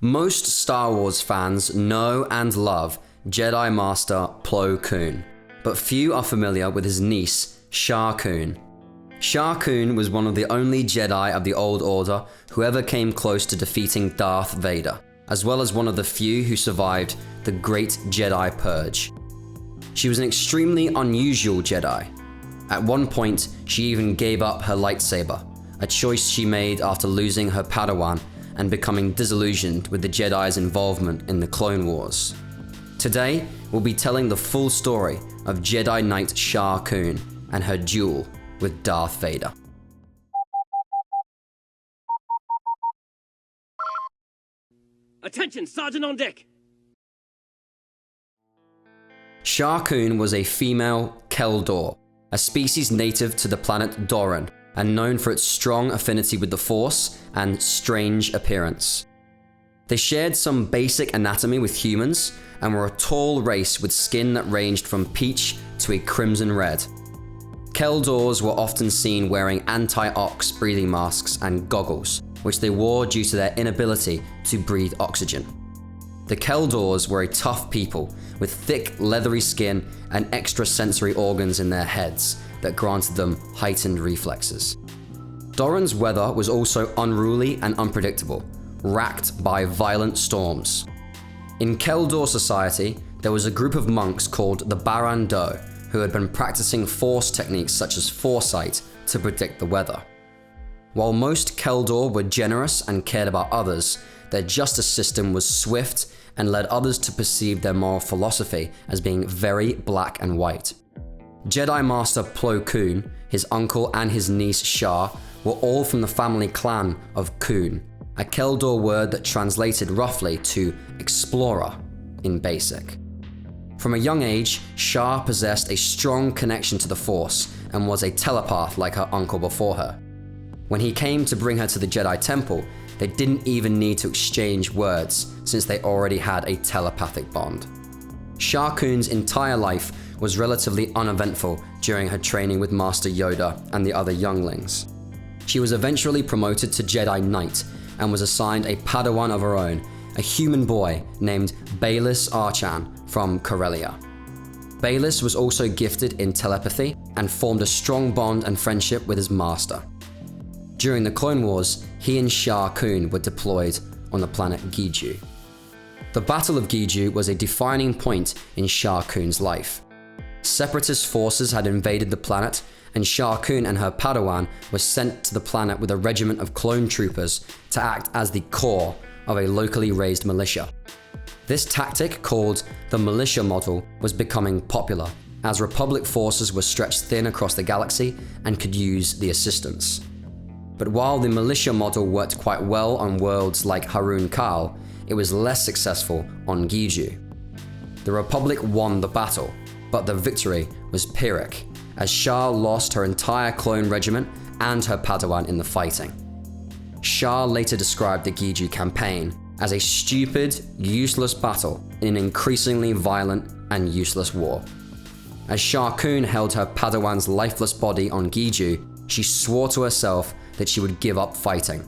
Most Star Wars fans know and love Jedi Master Plo Koon, but few are familiar with his niece, Sha Koon. Sha Koon was one of the only Jedi of the Old Order who ever came close to defeating Darth Vader, as well as one of the few who survived the Great Jedi Purge. She was an extremely unusual Jedi. At one point, she even gave up her lightsaber, a choice she made after losing her Padawan and becoming disillusioned with the Jedi's involvement in the Clone Wars. Today, we'll be telling the full story of Jedi Knight Sha Koon and her duel with Darth Vader. Attention, Sergeant on deck! Sha Koon was a female Keldor, a species native to the planet Doran, and known for its strong affinity with the Force and strange appearance. They shared some basic anatomy with humans and were a tall race with skin that ranged from peach to a crimson red. Keldors were often seen wearing anti-ox breathing masks and goggles, which they wore due to their inability to breathe oxygen. The Keldors were a tough people with thick, leathery skin and extrasensory organs in their heads that granted them heightened reflexes. Doran's weather was also unruly and unpredictable, racked by violent storms. In Keldor society, there was a group of monks called the Baran Do who had been practicing Force techniques such as foresight to predict the weather. While most Keldor were generous and cared about others, their justice system was swift and led others to perceive their moral philosophy as being very black and white. Jedi Master Plo Koon, his uncle and his niece Sha were all from the family clan of Koon, a Keldor word that translated roughly to explorer in basic. From a young age, Sha possessed a strong connection to the Force and was a telepath like her uncle before her. When he came to bring her to the Jedi Temple, they didn't even need to exchange words since they already had a telepathic bond. Sha Koon's entire life was relatively uneventful during her training with Master Yoda and the other younglings. She was eventually promoted to Jedi Knight and was assigned a Padawan of her own, a human boy named Baylis Archan from Corellia. Baylis was also gifted in telepathy and formed a strong bond and friendship with his master. During the Clone Wars, he and Sha Koon were deployed on the planet Giju. The Battle of Giju was a defining point in Sha Koon's life. Separatist forces had invaded the planet, and Sha Koon and her Padawan were sent to the planet with a regiment of clone troopers to act as the core of a locally raised militia. This tactic, called the militia model, was becoming popular, as Republic forces were stretched thin across the galaxy and could use the assistance. But while the militia model worked quite well on worlds like Harun Kal, it was less successful on Giju. The Republic won the battle, but the victory was Pyrrhic, as Sha lost her entire clone regiment and her Padawan in the fighting. Sha later described the Giju campaign as a stupid, useless battle in an increasingly violent and useless war. As Sha Koon held her Padawan's lifeless body on Giju, she swore to herself that she would give up fighting.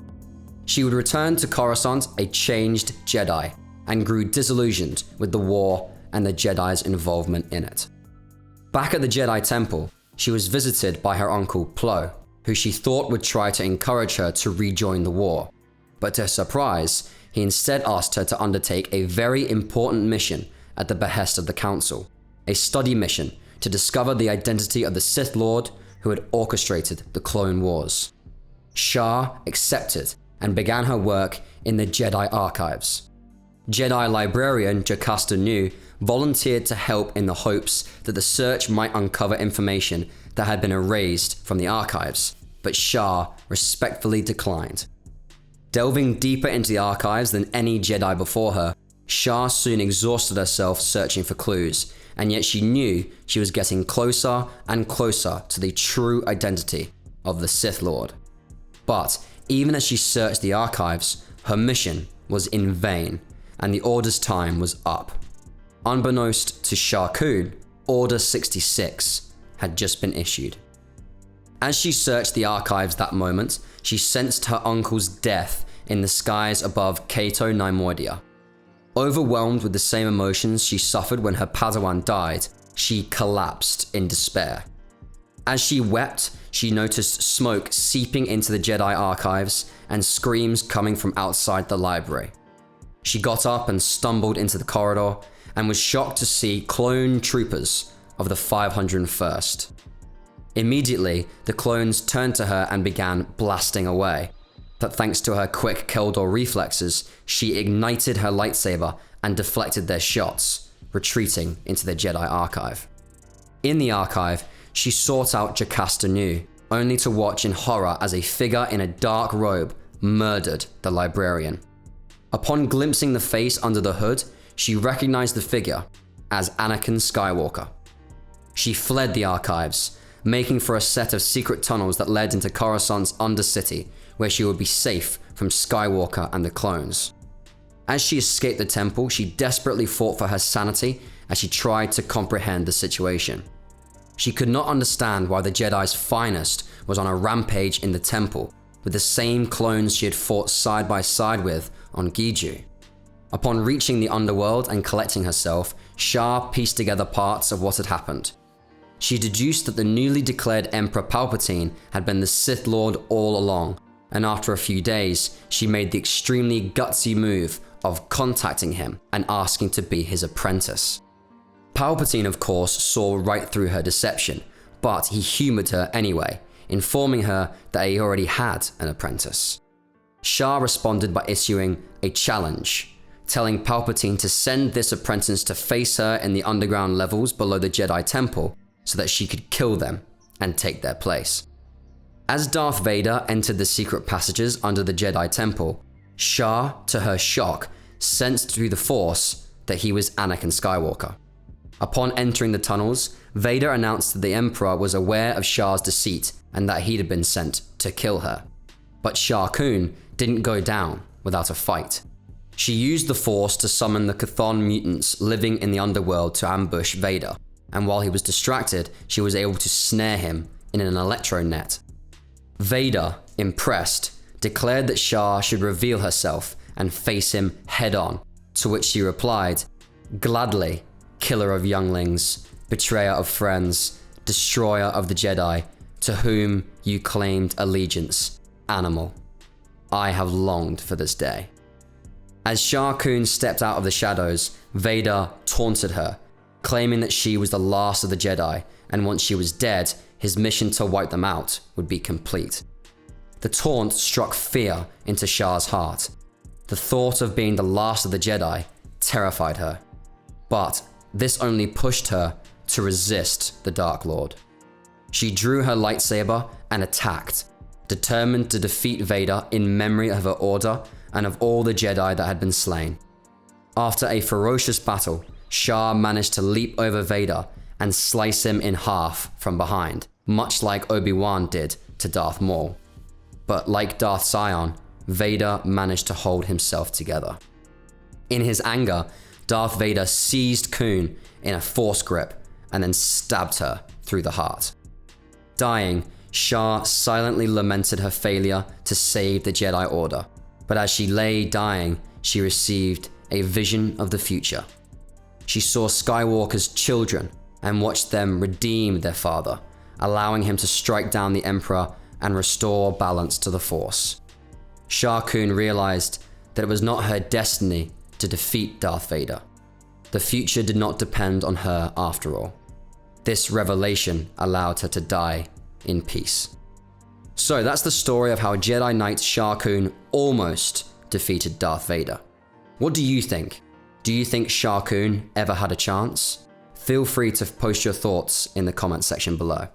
She would return to Coruscant a changed Jedi, and grew disillusioned with the war and the Jedi's involvement in it. Back at the Jedi Temple, she was visited by her uncle Plo, who she thought would try to encourage her to rejoin the war. But to her surprise, he instead asked her to undertake a very important mission at the behest of the Council, a study mission to discover the identity of the Sith Lord who had orchestrated the Clone Wars. Sha accepted and began her work in the Jedi Archives. Jedi librarian Jocasta Nu volunteered to help in the hopes that the search might uncover information that had been erased from the archives, but Sha respectfully declined. Delving deeper into the archives than any Jedi before her, Sha soon exhausted herself searching for clues, and yet she knew she was getting closer and closer to the true identity of the Sith Lord. But even as she searched the archives, her mission was in vain, and the Order's time was up. Unbeknownst to Sha Koon, Order 66 had just been issued. As she searched the archives that moment, she sensed her uncle's death in the skies above Cato Neimoidia. Overwhelmed with the same emotions she suffered when her Padawan died, she collapsed in despair. As she wept, she noticed smoke seeping into the Jedi archives and screams coming from outside the library. She got up and stumbled into the corridor and was shocked to see clone troopers of the 501st. Immediately, the clones turned to her and began blasting away. But thanks to her quick Keldor reflexes, she ignited her lightsaber and deflected their shots, retreating into the Jedi archive. In the archive, she sought out Jocasta Nu, only to watch in horror as a figure in a dark robe murdered the librarian. Upon glimpsing the face under the hood, she recognized the figure as Anakin Skywalker. She fled the archives, making for a set of secret tunnels that led into Coruscant's Undercity, where she would be safe from Skywalker and the clones. As she escaped the temple, she desperately fought for her sanity as she tried to comprehend the situation. She could not understand why the Jedi's finest was on a rampage in the temple with the same clones she had fought side by side with on Giju. Upon reaching the underworld and collecting herself, Sha pieced together parts of what had happened. She deduced that the newly declared Emperor Palpatine had been the Sith Lord all along, and after a few days, she made the extremely gutsy move of contacting him and asking to be his apprentice. Palpatine, of course, saw right through her deception, but he humored her anyway, informing her that he already had an apprentice. Sha responded by issuing a challenge, telling Palpatine to send this apprentice to face her in the underground levels below the Jedi Temple so that she could kill them and take their place. As Darth Vader entered the secret passages under the Jedi Temple, Sha, to her shock, sensed through the Force that he was Anakin Skywalker. Upon entering the tunnels, Vader announced that the Emperor was aware of Sha's deceit and that he'd been sent to kill her. But Sha Koon didn't go down without a fight. She used the Force to summon the Chthon mutants living in the underworld to ambush Vader, and while he was distracted, she was able to snare him in an electro-net. Vader, impressed, declared that Sha should reveal herself and face him head-on, to which she replied, "Gladly, killer of younglings, betrayer of friends, destroyer of the Jedi, to whom you claimed allegiance, animal. I have longed for this day." As Sha Koon stepped out of the shadows, Vader taunted her, claiming that she was the last of the Jedi, and once she was dead, his mission to wipe them out would be complete. The taunt struck fear into Sha's heart. The thought of being the last of the Jedi terrified her. But this only pushed her to resist the Dark Lord. She drew her lightsaber and attacked, determined to defeat Vader in memory of her order and of all the Jedi that had been slain. After a ferocious battle, Sha managed to leap over Vader and slice him in half from behind, much like Obi-Wan did to Darth Maul. But like Darth Sion, Vader managed to hold himself together. In his anger, Darth Vader seized Koon in a force grip and then stabbed her through the heart. Dying, Sha silently lamented her failure to save the Jedi Order, but as she lay dying, she received a vision of the future. She saw Skywalker's children and watched them redeem their father, allowing him to strike down the Emperor and restore balance to the Force. Sha Koon realized that it was not her destiny to defeat Darth Vader. The future did not depend on her after all. This revelation allowed her to die in peace. So that's the story of how Jedi Knight Sha Koon almost defeated Darth Vader. What do you think? Do you think Sha Koon ever had a chance? Feel free to post your thoughts in the comment section below.